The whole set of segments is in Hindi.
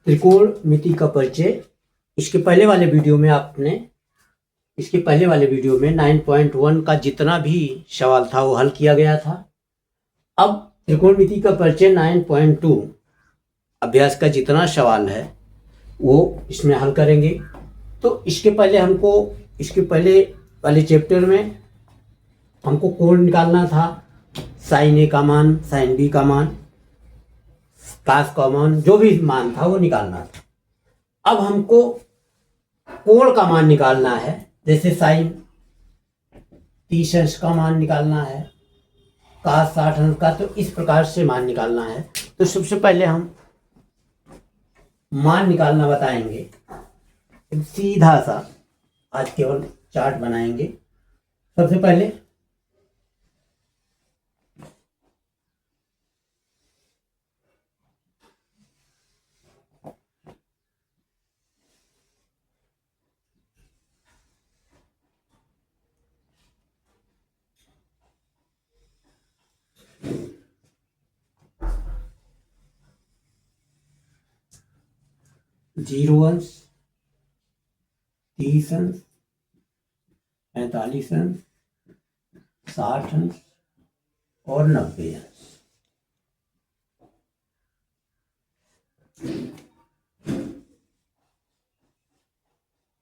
त्रिकोणमिति का परिचय। इसके पहले वाले वीडियो में 9.1 का जितना भी सवाल था वो हल किया गया था। अब त्रिकोणमिति का परिचय 9.2 अभ्यास का जितना सवाल है वो इसमें हल करेंगे। तो इसके पहले वाले चैप्टर में हमको कोण निकालना था, साइन ए का मान, साइन बी का मान, कास का मान, जो भी मान था वो निकालना था। अब हमको कोण का मान निकालना है, जैसे साइन 30 अंश का मान निकालना है, कास 60 अंश का, तो इस प्रकार से मान निकालना है। तो सबसे पहले हम मान निकालना बताएंगे। सीधा सा आज केवल चार्ट बनाएंगे। सबसे पहले जीरो अंश, 30 अंश, 45 अंश, 60 अंश और 90 अंश।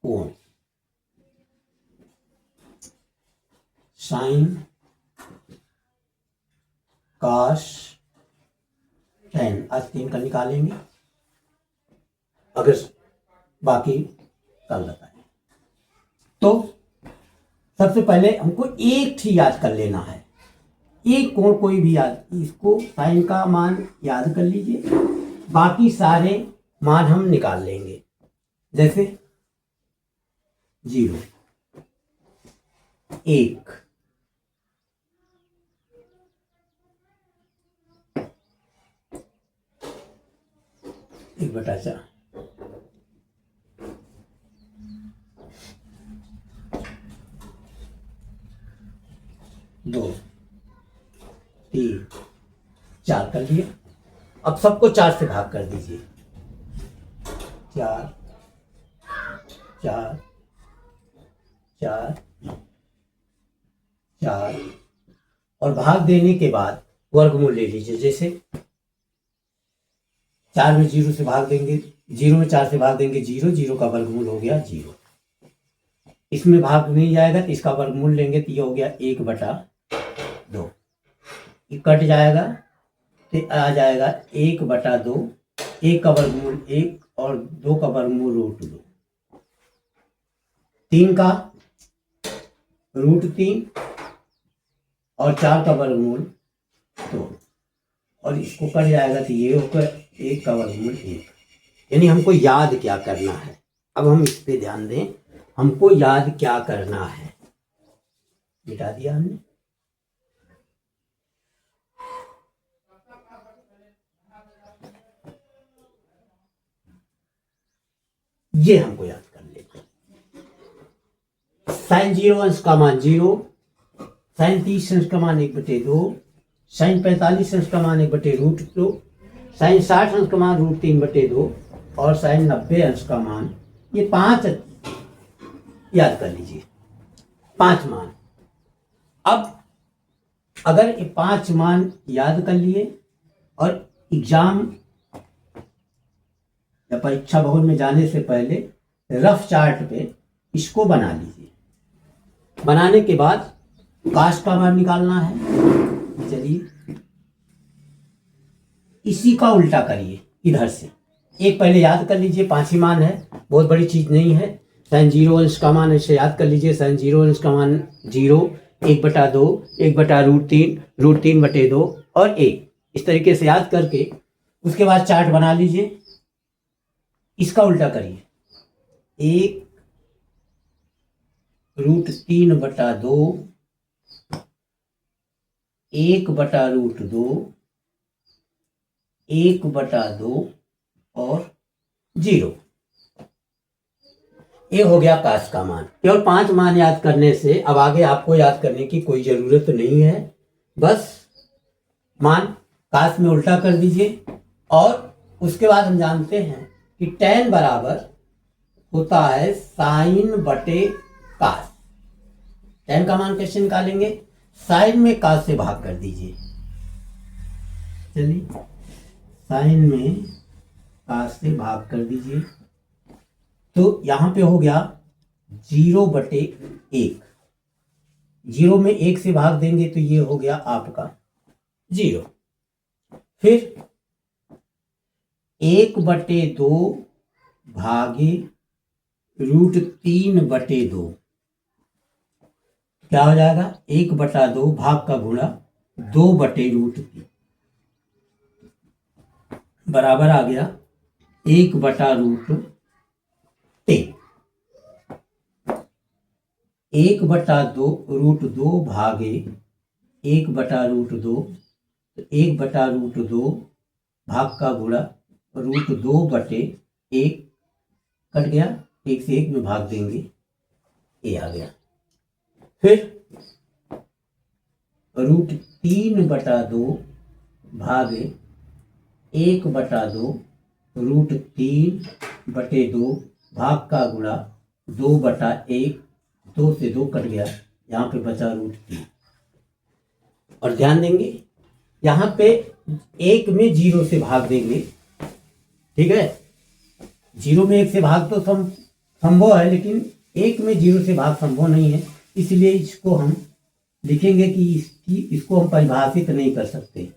कोण साइन, काश, टेन, आज 3 का निकालेंगे, अगर बाकी कल बताएं। तो सबसे पहले हमको एक ही याद कर लेना है, एक कोण कोई भी याद, इसको साइन का मान याद कर लीजिए, बाकी सारे मान हम निकाल लेंगे। जैसे 0, 1, 1/4, 2, 3, 4 कर लिया। अब सबको 4 से भाग कर दीजिए। 4, 4, 4, 4 और भाग देने के बाद वर्गमूल ले लीजिए। जैसे 4 में 0 से भाग देंगे, 0 में 4 से भाग देंगे 0, 0 का वर्गमूल हो गया 0। इसमें भाग नहीं जाएगा तो इसका वर्गमूल लेंगे तो ये हो गया 1/2। ये कट जाएगा तो आ जाएगा 1/2, 1 का वर्गमूल 1 और 2 का वर्गमूल √2, 3 का √3 और 4 का वर्गमूल 2, और इसको कट जाएगा तो ये होकर 1 का वर्गमूल 1। यानी हमको याद क्या करना है, अब हम इस पे ध्यान दें, हमको याद क्या करना है। मिटा दिया हमने। ये हमको याद कर लेते हैं। साइन 0 अंश का मान 0, साइन 30 अंश का मान 1/2, साइन 45 अंश का मान 1/√2, साइन 60 अंश का मान √3/2 और साइन 90 अंश का मान, ये 5 याद कर लीजिए, 5 मान। अब अगर ये 5 मान याद कर लिए और एग्जाम या परीक्षा भवन में जाने से पहले रफ चार्ट पे इसको बना लीजिए। बनाने के बाद काश का मान निकालना है। चलिए इसी का उल्टा करिए, इधर से एक पहले याद कर लीजिए, 5 ही मान है, बहुत बड़ी चीज नहीं है। साइन 0 अंश का मान ऐसे याद कर लीजिए, साइन 0 अंश का मान 0, 1/2, 1/√3, √3/2 और 1, इस तरीके से याद करके उसके बाद चार्ट बना लीजिए। इसका उल्टा करिए, 1 √3/2, 1/√2, 1/2 और 0। ये हो गया काश का मान। केवल 5 मान याद करने से अब आगे आपको याद करने की कोई जरूरत नहीं है, बस मान काश में उल्टा कर दीजिए। और उसके बाद हम जानते हैं कि tan बराबर होता है साइन बटे कास। tan का मान कैसे निकालेंगे? साइन में कास से भाग कर दीजिए। चलिए साइन में कास से भाग कर दीजिए, तो यहां पे हो गया 0/1। 0 में 1 से भाग देंगे तो ये हो गया आपका 0। फिर 1/2 भागे √3/2 क्या हो जाएगा? 1/2 भाग का गुणा 2/√3 बराबर आ गया 1/√3। 1/2 भागे 1/2, तो 1/2 भाग का गुणा √2/1 कट गया, 1 से 1 में भाग देंगे, ये आ गया। फिर √3/2 भागे 1/2 √3/2 भाग का गुणा 2/1, 2 से 2 कट गया, यहाँ पे बचा √3। और ध्यान देंगे यहाँ पे 1 में 0 से भाग देंगे, ठीक है। 0 में 1 से भाग तो संभव है, लेकिन 1 में 0 से भाग संभव नहीं है, इसलिए इसको हम लिखेंगे कि इसको हम परिभाषित नहीं कर सकते,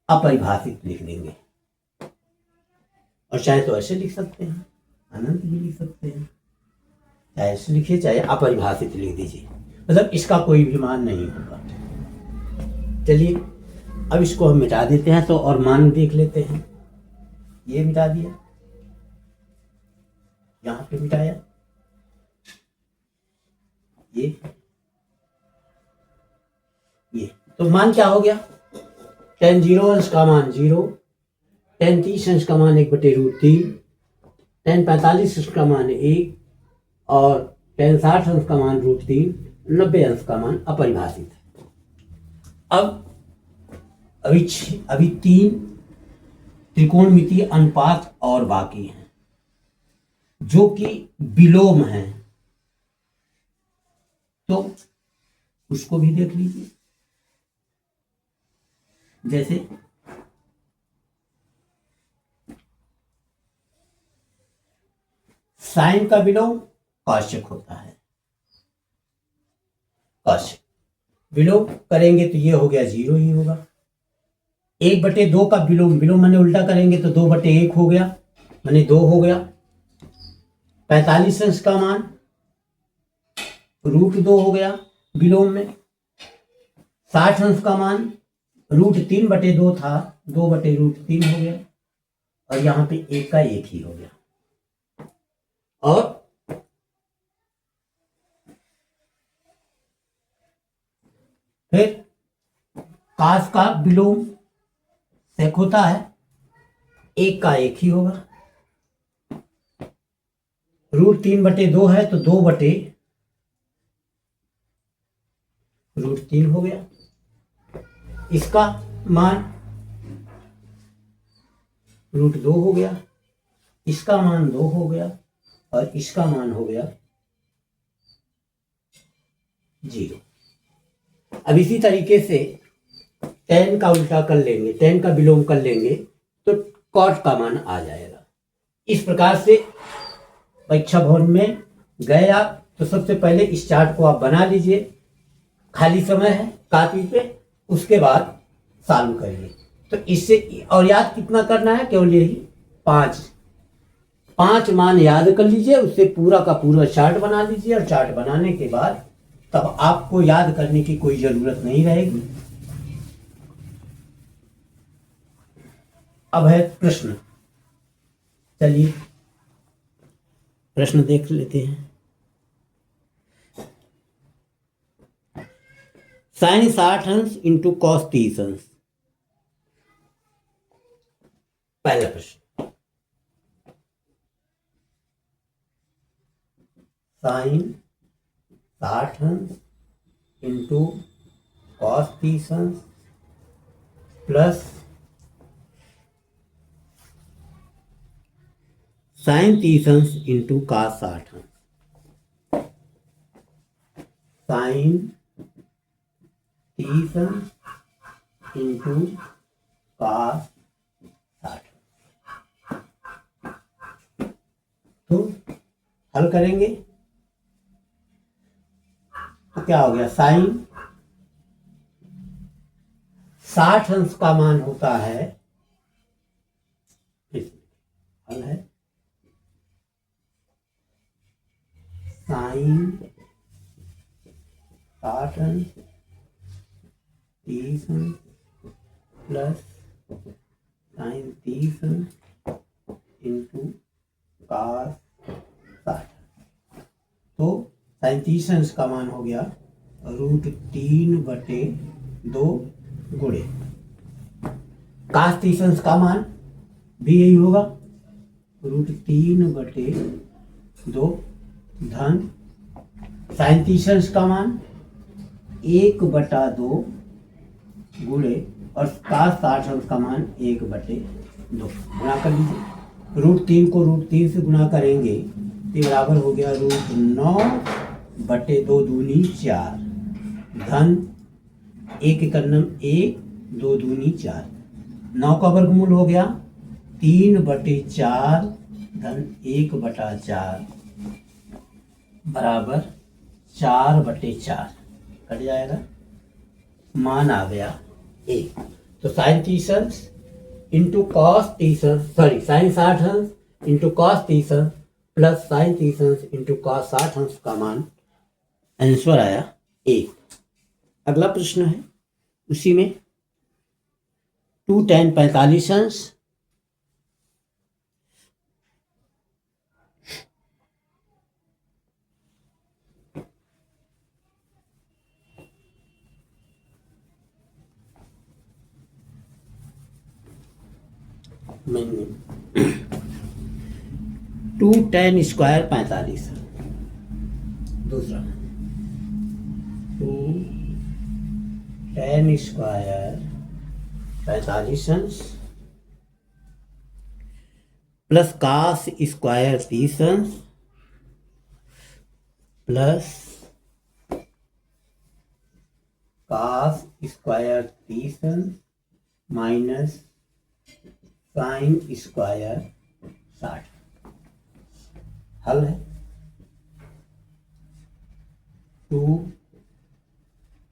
अपरिभाषित लिख देंगे। और चाहे तो ऐसे लिख सकते हैं, अनंत भी लिख सकते हैं, चाहे ऐसे लिखिए चाहे अपरिभाषित लिख दीजिए, मतलब इसका कोई भी मान नहीं होगा। चलिए अब इसको हम मिटा देते हैं, तो और मान देख लेते हैं। ये मिटा दिया, यहां पे मिटाया, ये तो मान क्या हो गया? tan 0 अंश का मान 0, tan 30 अंश का मान 1/√3, tan 45 अंश का मान 1 और tan 60 अंश का मान √3, 90 अंश का मान अपरिभाषित है। अब अभी 3 त्रिकोणमितीय अनुपात और बाकी हैं, जो कि विलोम हैं, तो उसको भी देख लीजिए। जैसे साइन का विलोम कौशिक होता है, कौशिक विलोम करेंगे तो ये हो गया 0 ही होगा। 1/2 का विलोम मैंने उल्टा करेंगे तो 2/1 हो गया, मैंने 2 हो गया। 45 अंश का मान √2 हो गया विलोम में। 60 अंश का मान √3/2 था, 2/√3 हो गया, और यहां पे 1 का 1 ही हो गया। और फिर काश का विलोम सेक होता है, 1 का 1 ही होगा। √3/2 है तो 2/√3 हो गया। इसका मान √2 हो गया, इसका मान 2 हो गया, और इसका मान हो गया 0। अब इसी तरीके से tan का उल्टा कर लेंगे, tan का विलोम कर लेंगे तो cot का मान आ जाएगा। इस प्रकार से परीक्षा भवन में गए आप तो सबसे पहले इस चार्ट को आप बना लीजिए, खाली समय है कॉपी पे, उसके बाद सॉल्व करिए। तो इससे और याद कितना करना है? केवल यही 5 मान याद कर लीजिए, उससे पूरा का पूरा चार्ट बना लीजिए, और चार्ट बनाने के बाद तब आपको याद करने की कोई जरूरत नहीं रहेगी। अब है प्रश्न, चलिए प्रश्न देख लेते हैं। साइन 60 अंश इंटू कॉस 30 अंश। पहला प्रश्न, साइन 60 अंश इंटू कॉस 30 अंश प्लस साइन 30 अंश इंटू cos 60 अंश, साइन 30 अंश इंटू cos 60। तो हल करेंगे तो क्या हो गया, साइन 60 अंश का मान होता है, हल है साइन 60 अंश 30 अंश प्लस साइन 30 अंश इंटू cos 60। तो साइन 30 अंश का मान हो गया √3/2 गुणे cos 30 अंश का मान भी यही होगा, √3/2 धन साइन 30 अंश का मान 1/2 गुणे और cos 60 अंश का मान 1/2 गुणा कर लीजिए। √3 को √3 से गुणा करेंगे तो बराबर हो गया √9/2 दूनी 4 धन 1 एकन्नम 1 2 दूनी 4, 9 का वर्गमूल हो गया 3/4 धन 1/4 बराबर 4/4 कट जाएगा, मान आ गया 1। तो साइन 30 अंश इंटू कॉस 30 अंश, सॉरी साइन 60 अंश इंटू कॉस 30 अंश प्लस साइन 30 अंश इंटू कॉस 60 अंश का मान आंसर आया 1। अगला प्रश्न है उसी में 2 tan 45 अंश टू tan स्क्वायर 45, दूसरा 2 tan स्क्वायर 45 अंश प्लस cos स्क्वायर 30 अंश प्लस cos स्क्वायर 30 अंश माइनस साइन स्क्वायर 60। हल है 2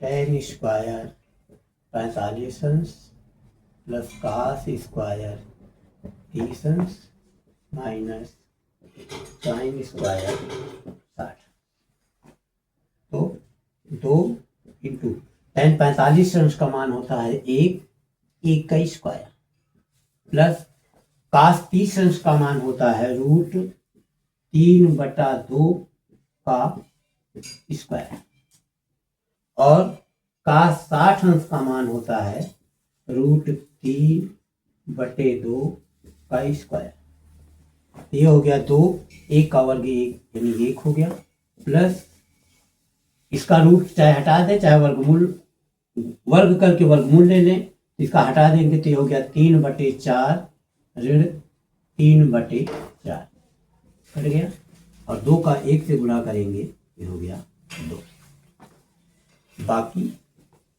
tan स्क्वायर 45 अंश प्लस cos स्क्वायर 30 अंश माइनस साइन स्क्वायर 60। तो 2 इंटू tan 45 अंश का मान होता है 1 का स्क्वायर प्लस cos 30 अंश का मान होता है √3/2 का स्क्वायर और cos 60 अंश का मान होता है √3/2 का स्क्वायर। ये हो गया 2, 1 का वर्ग 1 यानी 1 हो गया, प्लस इसका रूट चाहे हटा दें चाहे वर्गमूल वर्ग करके वर्गमूल ले लें, इसका हटा देंगे तो ये हो गया 3/4 ऋण 3/4 कट गया, और 2 का 1 से गुणा करेंगे ये हो गया 2। बाकी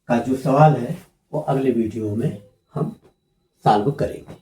का जो सवाल है वो अगले वीडियो में हम सॉल्व करेंगे।